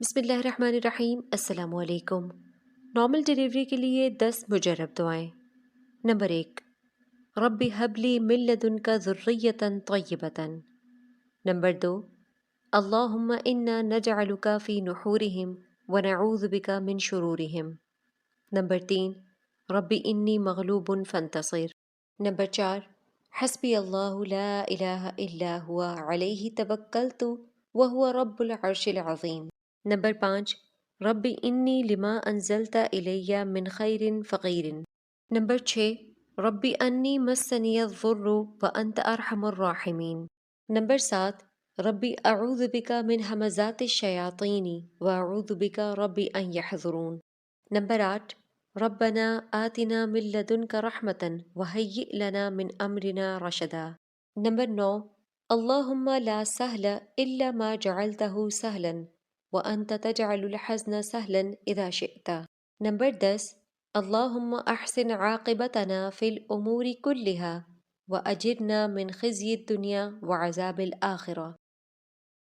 بسم اللہ الرحمن الرحیم۔ السلام علیکم۔ نارمل ڈیلیوری کے لیے 10 مجرب دعائیں۔ نمبر 1، رب حبلی من لدنک ذریۃ طیبۃ۔ نمبر 2، اللہم انا نجعلک فی نحورہم ونعوذ بک من شرورہم۔ نمبر 3، رب انی مغلوب فانتصر۔ نمبر 4، حسبی اللہ لا الہ الا ہوا علیہ توکلت وہو رب العرش العظیم۔ نمبر 5، رب انی لما انزلت الی من خیر فقیر۔ نمبر 6، رب انی مسنی الضر وانت ارحم الراحمین۔ نمبر 7، رب اعوذ بک من ہمزات الشیاطین واعوذ بک رب ان یحضرون۔ نمبر 8، ربنا آتنا من لدنک رحمۃ وہیئ لنا من امرنا رشدا۔ نمبر 9، اللہم لا سہل الا ما جعلتہ سہلا وانت تجعل الحزن سہلا اذا شئت۔ نمبر 10، اللہم احسن عاقبتنا فی الامور کلہا واجرنا من خزی الدنیا وعذاب الآخرہ۔